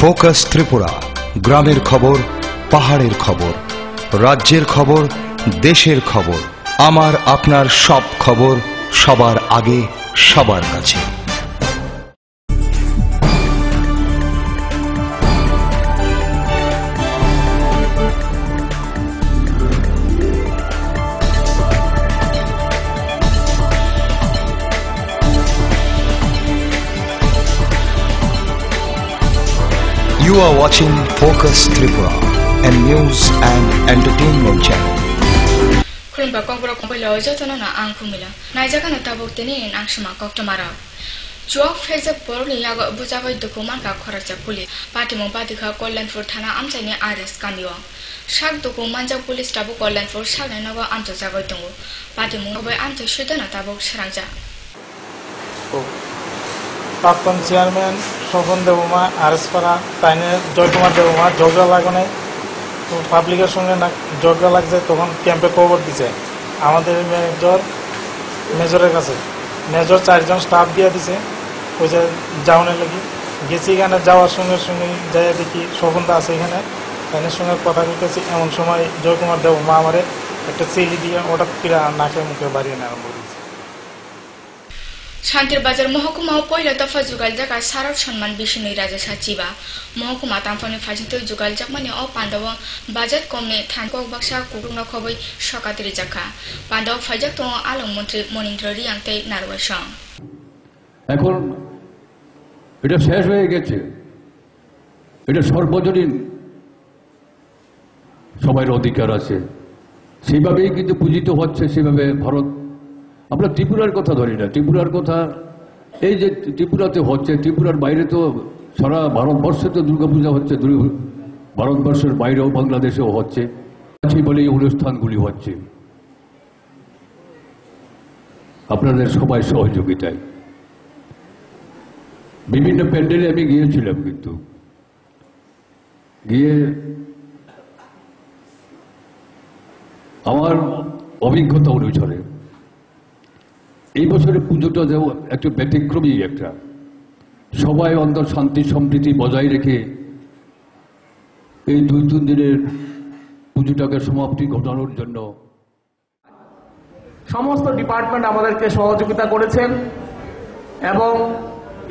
Focus Tripura, গ্রামের খবর, পাহাড়ের খবর, রাজ্যের খবর, দেশের খবর, আমার আপনার সব খবর সবার আগে সবার কাছে। You are watching Focus Tripura, a news and entertainment channel. Kulimba kongpura kongpila ojatona na angkumila. Naijaka na tabuk tini in angshima koktomara. Juak feza porli lago bujabai dokuman ka khoracha pulis. Pati mo pati ka Kollanpur thana amchani arrest kandiwa. Shak dokuman ja pulis tabu Kollanpur shak na nago amcha jagai tungu. Pati mo bai amcha shudana tabuk sharanja. প্রাক্তন chairman Swapan Debbarma arrest করা, তাইনে জয়কুমার দেববর্মা ঝগড়া লাগানো, তো পাবলিকের সঙ্গে না ঝগড়া লাগছে, তখন ক্যাম্পে খবর দিছে আমাদের মেজরের কাছে। মেজর 4 জন স্টাফ দিয়ে দিছে ওই যে যাওয়ানোর লাগি। গেছি এখানে, যাওয়ার সঙ্গে সঙ্গে যাই দেখি স্বপনদা আছে এখানে, তাইনের সঙ্গে কথা বলতেছি। এমন সময় জয়কুমার দেববর্মা আমারে একটা চেলি দিয়ে ওটা কিরা নাকে মুখে বাড়িয়ে নেওয়া আরম্ভ করেছে। শান্তির বাজার মহকুমা পয়লা দফা যুগাল জায়গা সারব সম্মান বিষ্ণু রাজা সাচিবা মহকুমা তামফানি ফাজিত যুগাল জাকমানি ও পান্ডব বাজার কমে থানকক বাক্সা কুটুংনা খবই সকাতিরি জাখা পান্ডব ফাজাক তো আলম মন্ত্রী মনীন্দ্র রিয়াংতে নারওয়াসং। এখন এটা শেষ হয়ে গেছে, এটা সর্বজনীন সবার অধিকার আছে, সেইভাবেই কিন্তু পূজিত হচ্ছে। সেভাবে ভারত, আমরা ত্রিপুরার কথা ধরি না, ত্রিপুরার কথা এই যে ত্রিপুরাতে হচ্ছে, ত্রিপুরার বাইরে তো সারা ভারতবর্ষে তো দুর্গাপূজা হচ্ছে, ভারতবর্ষের বাইরেও বাংলাদেশেও হচ্ছে, বলে এই অনুষ্ঠানগুলি হচ্ছে আপনাদের সবাই সহযোগিতায়। বিভিন্ন প্যান্ডেলে আমি গিয়েছিলাম, কিন্তু গিয়ে আমার অভিজ্ঞতা অনুসারে এই বছরের পুজোটা যেন একটু ব্যতিক্রমী, একটা সবাই অন্তর শান্তি সম্প্রীতি বজায় রেখে এই 2-3 দিনের পুজোটাকে সমাপ্তি ঘটানোর জন্য সমস্ত ডিপার্টমেন্ট আমাদেরকে সহযোগিতা করেছেন এবং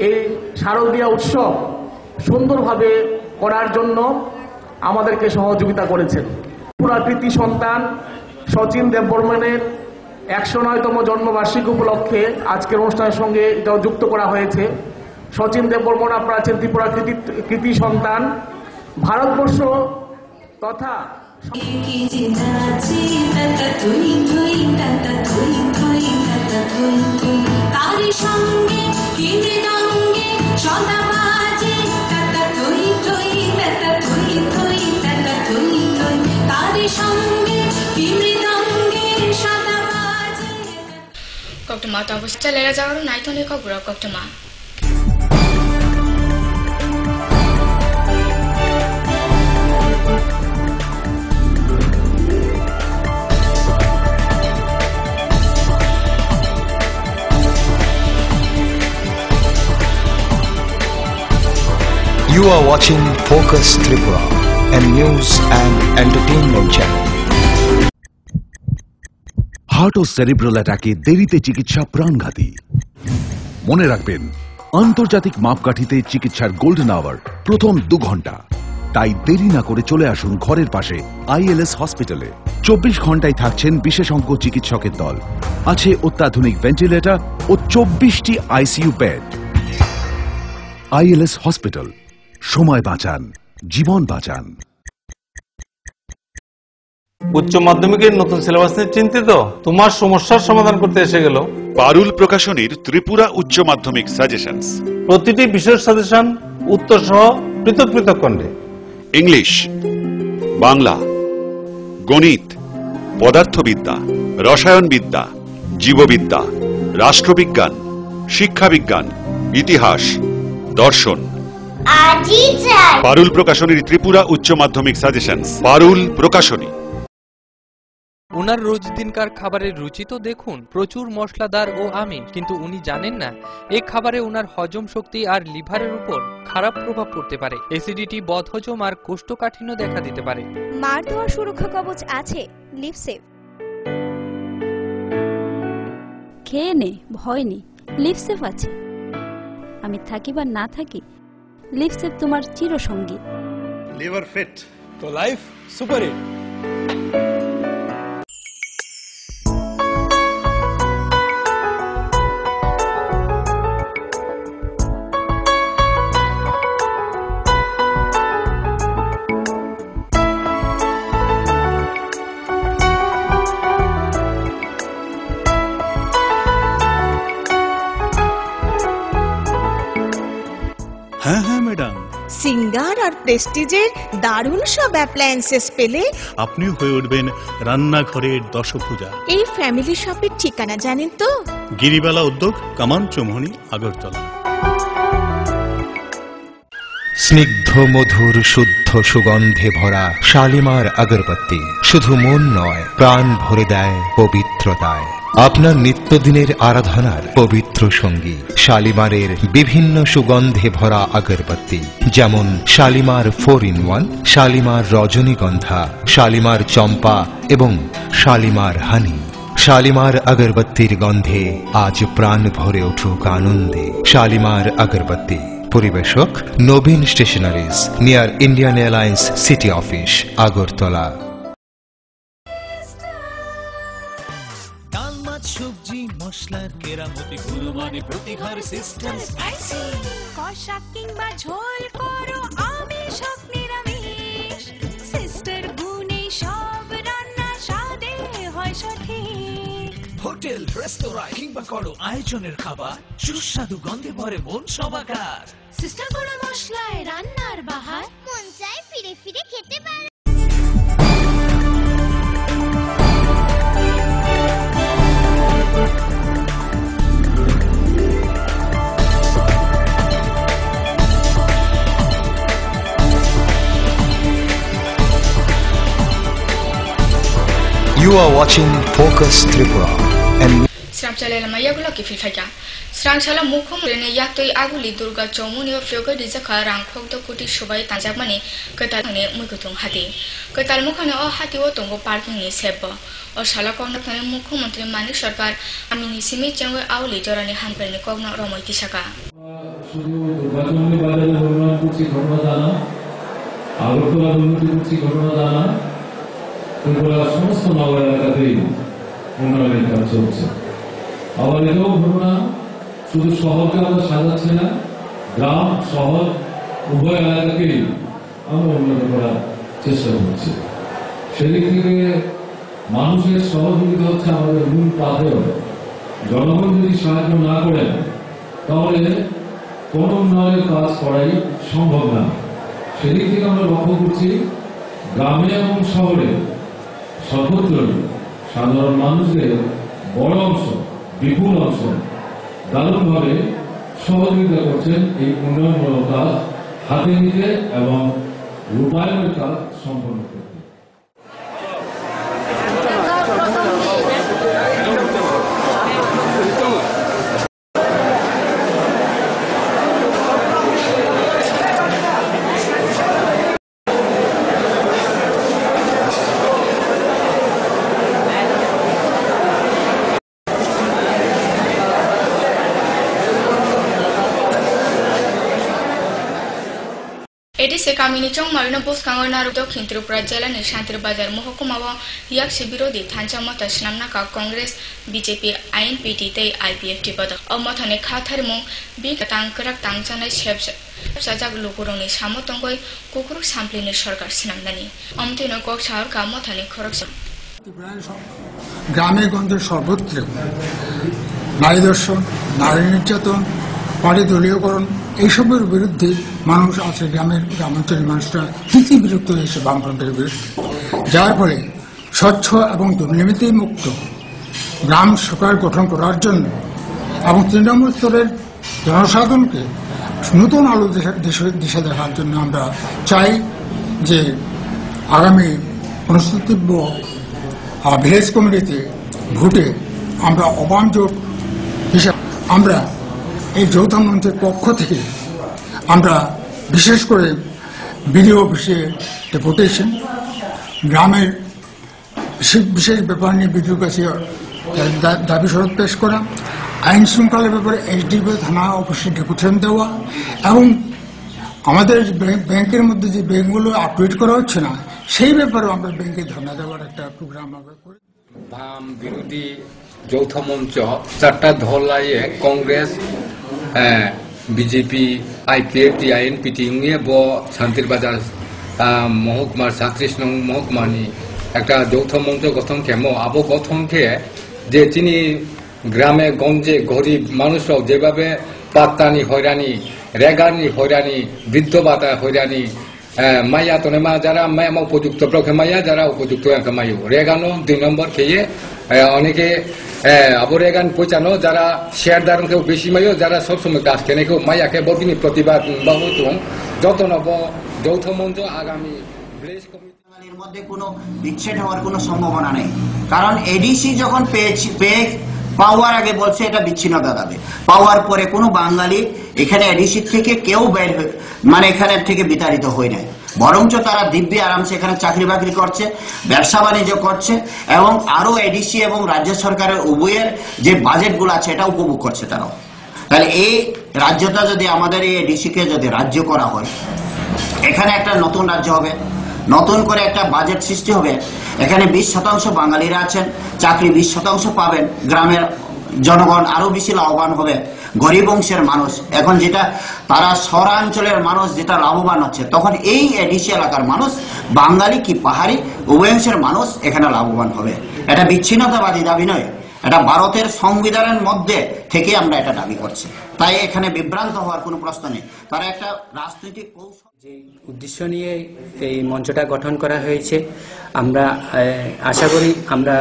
এই শারদীয়া উৎসব সুন্দরভাবে করার জন্য আমাদেরকে সহযোগিতা করেছেন। পুরা কৃতি সন্তান শচীন দেববর্মনের 109তম জন্মবার্ষিকী উপলক্ষে আজকের অনুষ্ঠানের সঙ্গে এটাও যুক্ত করা হয়েছে। শচীন দেববর্মন আপনারা আছেন ত্রিপুরা কৃতি সন্তান, ভারতবর্ষ তথা Koktoma to অবস্থা লেরা যাওয়ার নাইতনে খবর কোক্টমা। You are watching Focus Tripura, a news and entertainment channel. Heart ও সেরিব্রাল অ্যাটাকে দেরিতে চিকিৎসা প্রাণঘাতী। মনে রাখবেন, আন্তর্জাতিক মাপকাঠিতে চিকিৎসার গোল্ডেন আওয়ার প্রথম 2 ঘন্টা। তাই দেরি না করে চলে আসুন ঘরের পাশে ILS হসপিটালে। 24 ঘন্টায় থাকছেন বিশেষজ্ঞ চিকিৎসকের দল, আছে অত্যাধুনিক ভেন্টিলেটর ও 24টি ICU বেড। ILS হসপিটাল, সময় বাঁচান, জীবন বাঁচান। উচ্চ মাধ্যমিকের নতুন সিলেবাস নিয়ে চিন্তিত? তোমার সমস্যার সমাধান করতে এসে গেল পারুল প্রকাশনীর ত্রিপুরা উচ্চ মাধ্যমিক সাজেশনস। প্রতিটি বিষয়ের সাজেশন উত্তর সহ পৃথক পৃথক খণ্ডে। ইংলিশ, বাংলা, গণিত, পদার্থবিদ্যা, রসায়নবিদ্যা, জীববিদ্যা, রাষ্ট্রবিজ্ঞান, শিক্ষাবিজ্ঞান, ইতিহাস, দর্শন। পারুল প্রকাশনীর ত্রিপুরা উচ্চ মাধ্যমিক সাজেশনস। পারুল প্রকাশনী। ওনার রোজ দিনকার খাবারের রুচি তো দেখুন, প্রচুর মশলাদার ও আমিষ, কিন্তু উনি জানেন না এই খাবারে ওনার হজম শক্তি আর লিভারের উপর খারাপ প্রভাব পড়তে পারে। অ্যাসিডিটি, বদহজম আর কোষ্ঠকাঠিন্য দেখা দিতে পারে। মার দেওয়া সুরক্ষা কবচ আছে লিভসেভ। খেয়ে নে, ভয় নেই, লিভসেভ আছে। আমি থাকি বা না থাকি, লিভসেভ তোমার চিরসঙ্গী। লিভার ফিট তো লাইফ সুপার হিট। হ্যাঁ হ্যাঁ ম্যাডাম, সিঙ্গার আর প্রেস্টিজের দারুণ সব অ্যাপ্লায়েন্সেস পেলে আপনিও হয়ে উঠবেন রান্নাঘরের দশভুজা। এই ফ্যামিলি শপের ঠিকানা জানেন তো? গিরিবালা উদ্যোগ, কামান চৌমুহনী, আগরতলা। স্নিগ্ধ মধুর শুদ্ধ সুগন্ধে ভরা শালিমার আগরবাতি শুধু মন নয়, প্রাণ ভরে দেয় পবিত্রতায়। আপনার নিত্যদিনের আরাধনার পবিত্র সঙ্গী শালিমারের বিভিন্ন সুগন্ধে ভরা আগরবাতি, যেমন শালিমার 4-in-1, শালিমার রজনীগন্ধা, শালিমার চম্পা এবং শালিমার হানি। শালিমার আগরবাতির গন্ধে আজ প্রাণ ভরে উঠুক আনন্দে। শালিমার আগরবাতি। পরিবেশক Nabin stationeries, near Indian Airlines city office, Agartala. ডাল, মাছ, সবজি, মশলার কেরামতি, গুণমানে প্রতিহার সিস্টেম। কষা কিংবা ঝোল করো আমিষ হোক নিরামিষ, সিস্টার গুণে সব রান্না স্বাদে হয় সঠিক। হোটেল, রেস্তোরাঁ কিংবা করো আয়োজনের খাবার, সুস্বাদু গন্ধে ভরে মন সবাকার। সিস্টার গুঁড়ো মশলায় রান্নার বাহার, মন চায় ফিরে ফিরে খেতে পারে। You are watching Focus Tripura and Sramchala Maya ki filfaya. Sramchala mukhumrene yaktoi aguli Durga Chomuni of Yoga Dizaka Rankok the Kuti Shubai Tanjamani, Katane Mukutum Hati. Katal Mukane or Hati Otongo parking is Sebo, or Shalakon Mukumantri Mani Shakar, Aminisimi Jango Auli Jorani Hampel Kogno Romoitishaka. ত্রিপুরার সমস্ত নগর এলাকাতেই উন্নয়নের কাজ চলছে। আবার এটাও ঘটনা, শুধু শহরকে আমরা সাজাচ্ছি না, গ্রাম শহর উভয় এলাকাকেই আমরা উন্নত করার চেষ্টা করছি। সেদিক থেকে মানুষের সহযোগিতা হচ্ছে আমাদের মূল পাথেয়। জনগণ যদি সাহায্য না করেন তাহলে কোন উন্নয়নের কাজ করাই সম্ভব না। সেদিক থেকে আমরা লক্ষ্য করছি গ্রামে এবং শহরে সর্বত্রই সাধারণ মানুষদের বড় অংশ, বিপুল অংশ দারুণভাবে সহযোগিতা করছেন এই উন্নয়নমূলক কাজ হাতে নিতে এবং রূপায়ণের কাজ সম্পন্ন করতে। এডিসে কামিনী চং মারিনা বোস কাঙ্গনার দক্ষিণ ত্রিপুরা জেলার শান্তির বাজার মহকুমাও ইয়াকসি বিরোধী থানচা মত স্নামনাকা কংগ্রেস বিজেপি আইএনপিটি তৈ আইপিএফটি পদ অমথনে খাথারমু বি তাংকরাক তাংচানাই সেব সাজাগ লোকরনি সামতঙ্গই কুকুরুক সামপ্লিনের সরকার স্নামদানি অমতিন কক শহর কামথনে খরকস গ্রামে গঞ্জে সর্বত্র নারী দর্শন, নারী নির্যাতন, পার্টি দলীয়করণ এইসবের বিরুদ্ধে মানুষ আছে। গ্রামাঞ্চলের মানুষরা তীব্র বিরক্ত হয়েছে বামফ্রন্টের বিরুদ্ধে, যার ফলে স্বচ্ছ এবং দুর্নীতি মুক্ত গ্রাম সরকার গঠন করার জন্য এবং তৃণমূল স্তরের জনসাধারণকে নতুন আলো দিশা দেখার জন্য আমরা চাই যে আগামী অনুষ্ঠিতব্য ভিলেজ কমিটিতে ভোটে আমরা অবান জোট হিসাবে আমরা এই যৌথ মঞ্চের পক্ষ থেকে আমরা বিশেষ করে বিডিও অফিসে ডেপুটেশন, গ্রামের বিশেষ ব্যাপার নিয়ে বিডিওর কাছে দাবি স্বরূপ পেশ করা, আইন শৃঙ্খলার ব্যাপারে এসডিপিও থানা অফিসে ডেপুটেশন দেওয়া এবং আমাদের ব্যাংকের মধ্যে যে ব্যাংকগুলো আপডেট করা হচ্ছে না সেই ব্যাপারেও আমরা ব্যাংকে ধর্ণা দেওয়ার একটা প্রোগ্রাম আমরা করি। বাম বিরোধী যৌথ মঞ্চ 4টা দল লাইয়ে কংগ্রেস, বিজেপি, আইপিএফ, টিআইএনপিটি ব শান্তির বাজার মহকুমার 37 নং মহকুমানি একটা যৌথ মঞ্চ গঠন খেমো আবো গঠন খেয়ে যে তিনি গ্রামে গঞ্জে গরিব মানুষরাও যেভাবে পাত্তানি হয়রানি, রেগানি হয়রানি, বৃদ্ধ ভাতা হয়রানি, মাইয়া তনেমা যারা মায়া উপযুক্ত প্রখে মাইয়া যারা উপযুক্ত মাইও রেগানো 2 নম্বর খেয়ে অনেকে আবো রেগান পৌঁছানো যারা শেয়ার দারুন কেউ বেশি মাইও যারা সবসময় কাজ কেনে কেউ মাইয়াকে বদিনী প্রতিবাদ বহু যত নব যৌথ মঞ্চ আগামী এর মধ্যে কোনো বিচ্ছেদ হওয়ার কোনো সম্ভাবনা নেই, কারণ এডিসি যখন পাওয়ার আগে বলছে এটা বিচ্ছিন্নতা দাবি, পাওয়ার পরে কোনো বাঙালি এখানে এডিসি থেকে কেউ বের মানে এখানে থেকে বিতাড়িত হয়ে নাই, বরঞ্চ তারা দিব্যি আরামসে এখানে চাকরি বাকরি করছে, ব্যবসা বাণিজ্য করছে এবং আরো এডিসি এবং রাজ্য সরকারের উভয়ের যে বাজেটগুলো আছে এটা উপভোগ করছে তারাও। তাহলে এই রাজ্যটা যদি আমাদের এই এডিসিকে যদি রাজ্য করা হয়, এখানে একটা নতুন রাজ্য হবে, নতুন করে একটা বাজেট সৃষ্টি হবে, এখানে 20% বাঙালিরা আছেন, চাকরি 20% পাবেন, গ্রামের জনগণ আরো বেশি লাভবান হবে, গরিব অংশের মানুষ এখন যেটা তারা শহরাঞ্চলের মানুষ যেটা লাভবান হচ্ছে, তখন এই এডিসি এলাকার মানুষ বাঙালি কি পাহাড়ি উভয় অংশের মানুষ এখানে লাভবান হবে। এটা বিচ্ছিন্নতাবাদী দাবি নয়, এটা ভারতের সংবিধানের মধ্যে থেকে আমরা এটা দাবি করছি, তাই এখানে বিভ্রান্ত হওয়ার কোনো প্রশ্ন নেই। তারা একটা রাজনৈতিক কৌশল যে উদ্দেশ্য নিয়ে এই মঞ্চটা গঠন করা হয়েছে, আমরা আশা করি আমরা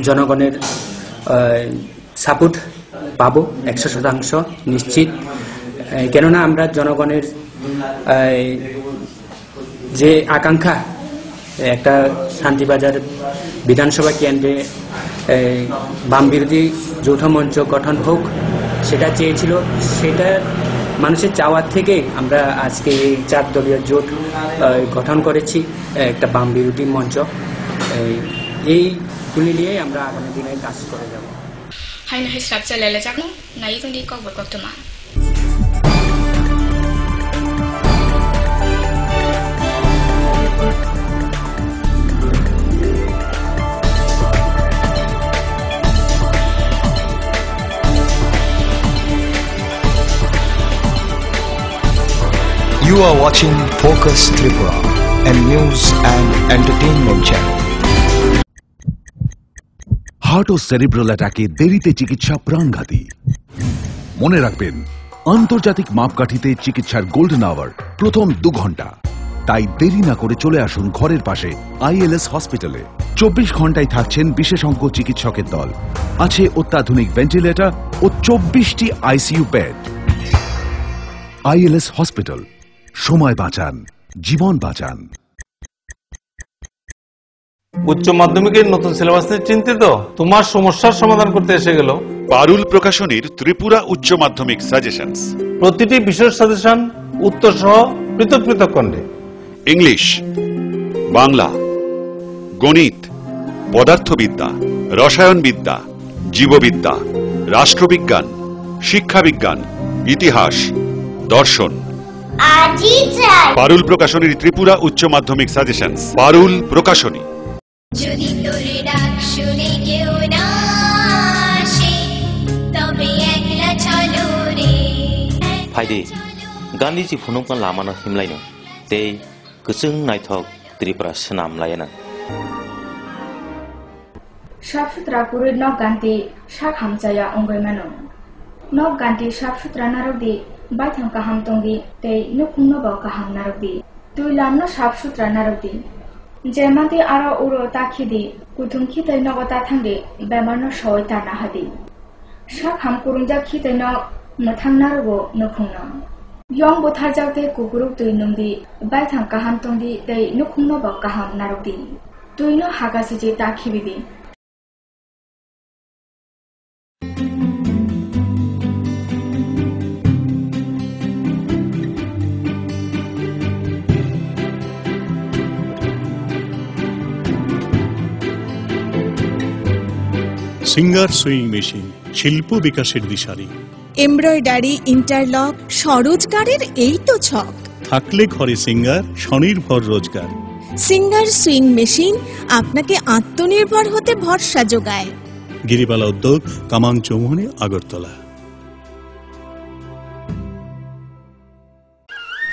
জনগণের সাপোর্ট পাবো 100% নিশ্চিত, কেননা আমরা জনগণের যে আকাঙ্ক্ষা একটা শান্তিবাজার বিধানসভা কেন্দ্রে বাম বিরোধী যৌথ মঞ্চ গঠন হোক সেটা চেয়েছিল, সেটা মানুষের চাওয়ার থেকে আমরা আজকে এই 4 দলীয় জোট গঠন করেছি একটা বাম বিরোধী মঞ্চ। এইগুলি নিয়ে আমরা আগামী দিনে কাজ করে যাব। হাইনা হিসাব চালালে যাকনো নাই কিন্তু কবর করতে মা You are watching Focus Tripura, a news and entertainment channel. Heart ও সেরিব্রাল অ্যাটাকে দেরিতে চিকিৎসা প্রাণঘাতী। মনে রাখবেন, আন্তর্জাতিক মাপকাঠিতে চিকিৎসার গোল্ডেন আওয়ার প্রথম 2 ঘন্টা। তাই দেরি না করে চলে আসুন ঘরের পাশে আইএলএস হসপিটালে। 24 ঘন্টায় থাকছেন বিশেষজ্ঞ চিকিৎসকের দল, আছে অত্যাধুনিক ভেন্টিলেটর ও 24টি আইসিইউ বেড। আইএলএস হসপিটাল, সময় বাঁচান, জীবন বাঁচান। উচ্চ মাধ্যমিকের নতুন সিলেবাস নিয়ে চিন্তিত? তোমার সমস্যার সমাধান করতে এসে গেল পারুল প্রকাশনীর ত্রিপুরা উচ্চ মাধ্যমিক সাজেশনস। প্রতিটি বিষয়ের সাজেশন উত্তর সহ পৃথক পৃথক খণ্ডে, ইংলিশ, বাংলা, গণিত, পদার্থবিদ্যা, রসায়নবিদ্যা, জীববিদ্যা, রাষ্ট্রবিজ্ঞান, শিক্ষাবিজ্ঞান, ইতিহাস, দর্শন। পারুল প্রকাশনীর ত্রিপুরা উচ্চ মাধ্যমিক সাজেশনস। পারুল প্রকাশনী। যদি তোরে ডাক শুনে কেউ না আসে, তবে একলা চলো রে। ফাইদে गान्धीजी फुनुंखौ लामानो हिमलायनो ते गोजों नायथक त्रिपुरा सोनाम लायना साफसुथरा पुरुष नक गान्धी साक हामचाया अंगयमानो नक गान्धी साफसुथरा नारकदि बायथां काहाम तंगि ते नुखुंनो बाव काहाम नारकदि तुई लामनो साफसुथरा नारकदि जेमादि आरो उरो ताखिदि कुथुंखि तै नगता थांदि बेमारनो सय ताना हादि साक हाम कुरुंजा खितै न मोथां नारगो नुखुंनो यं बोथारजावते कुकुरुक तुई नंदि बायथां काहाम तंगि ते नुखुंनो बाव काहाम नारकदि तुइनो हागासिजे ताखिबिदि সিঙ্গার সুইং মেশিন, শিল্প বিকাশের দিশারি। এমব্রয়ডারি, ইন্টারলক, স্বরোজগারের এই তো ছক। থাকলে ঘরে সিঙ্গার, স্বনির্ভর রোজগার। সিঙ্গার সুইং মেশিন আপনাকে আত্মনির্ভর হতে ভরসা যোগায়। গিরিবালা উদ্যোগ, কামান চৌমুহনী, আগরতলা।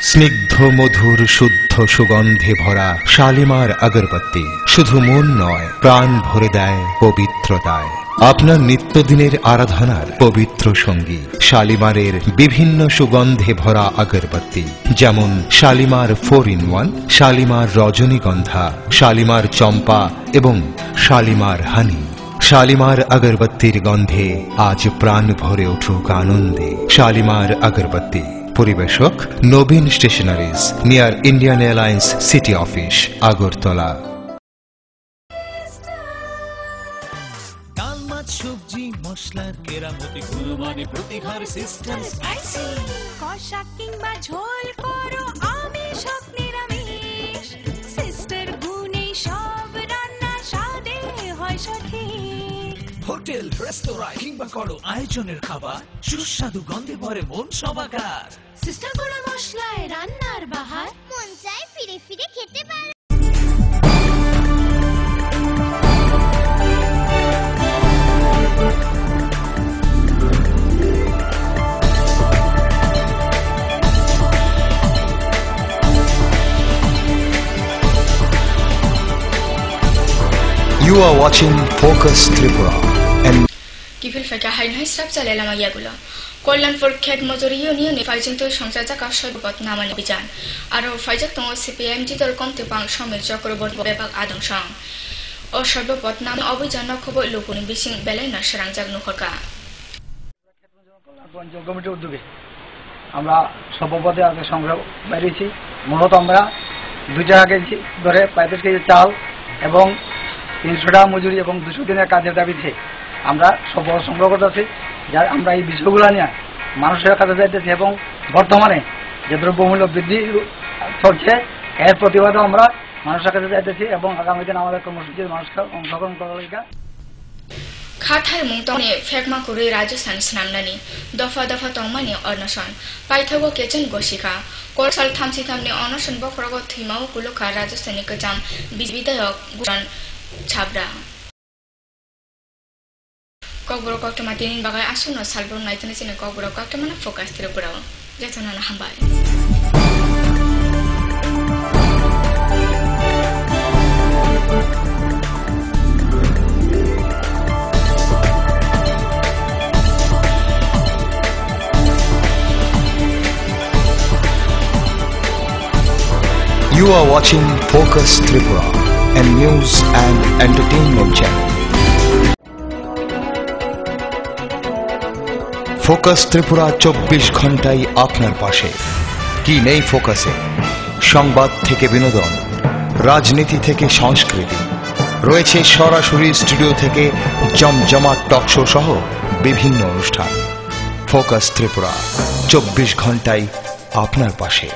স্নিগ্ধ মধুর শুদ্ধ সুগন্ধে ভরা শালিমার আগরবাতি শুধু মন নয়, প্রাণ ভরে দেয় পবিত্রতায়। আপনার নিত্যদিনের আরাধনার পবিত্র সঙ্গী শালিমারের বিভিন্ন সুগন্ধে ভরা আগরবাতি, যেমন শালিমার 4-in-1, শালিমার রজনীগন্ধা, শালিমার চম্পা এবং শালিমার হানি। শালিমার আগরবাতির গন্ধে আজ প্রাণ ভরে উঠুক আনন্দে। শালিমার আগরবাতি। পরিবেশক Nabin stationeries, near Indian Airlines city office, Agartala. ডাল, মাছ, সবজি, মশলার কেরামতি, গুণমানে প্রতি ঘর সিস্টেম স্পাইসি। কষা কিংবা ঝোল করো আমিষ হোক নিরামিষ, সিস্টার গুণে সব রান্না স্বাদে হয় সঠিক। হোটেল, রেস্তোরাঁ কিংবা করো আয়োজনের খাবার, সুস্বাদু গন্ধে ভরে মন সবাকার। সিস্টার গুঁড়ো মশলায় রান্নার বাহার, মন চায় ফিরে ফিরে খেতে পারে। You are watching Focus Tripura and কিফিল ফেকা হাইনহাই স্রাপ চালেলাম ইয়াগুলো Kalyanpur খেত মজুরি ইউনিয়নে ফাইজন্ত সংসার জাকা সর্বপথ নামানি বিজান আর ফাইজাক তং সিপিএমজি দল কমতে পাং সমীর চক্রবর্তী বিভাগ আদং সং ও সর্বপথ নাম অভিযান খবর লোকনি বিসিং বেলাই না সরাং জাগ নুখরকা পঞ্চায়েত কমিটির উদ্যোগে আমরা সর্বপদে আজকে সংগ্রহ বেরিয়েছি। মূলত আমরা 2 টাকা কেজি ধরে 35 কেজি চাল এবং 300 টাকা মজুরি এবং 200 দিনের কাজের দাবিতে আমরা সর্বপদ সংগ্রহ করতেছি। যার আমরা এই বিষয়গুলো নিয়ে মানুষের কাছে যাইতেছি এবং বর্তমানে যে দ্রব্যমূল্য বৃদ্ধি চলছে এর প্রতিবাদে আমরা মানুষের কাছে যাইতেছি এবং আগামী দিন আমাদের কর্মসূচির মানুষকে অংশগ্রহণ করার লিগে খাথাই মুংতনে ফেকমা করে রাজস্থান স্নামনানি দফা দফা তংমানি অনশন পাইথাগো কেচেন গসিকা করসাল থামসি থামনি অনশন বখরগ থিমাও কুলুখা রাজস্থানী গজাম বিধায়ক গুণ ছাবরা ককবরক কক্টমা তিনিন বাগাই আসুন সালবর নাইতনে চিনে ককবরক কক্টমানা ফোকাস ত্রিপুরাও যেতনানা হামবাই you are watching Focus Tripura, a news and entertainment channel. Focus Tripura 24 ঘন্টাই আপনার পাশে। কি নেই ফোকাসে? সংবাদ থেকে বিনোদন, রাজনীতি থেকে সংস্কৃতি, রয়েছে সরাসরি স্টুডিও থেকে জমজমাট টকশো সহ বিভিন্ন অনুষ্ঠান। ফোকাস ত্রিপুরা 24 ঘন্টাই আপনার পাশে।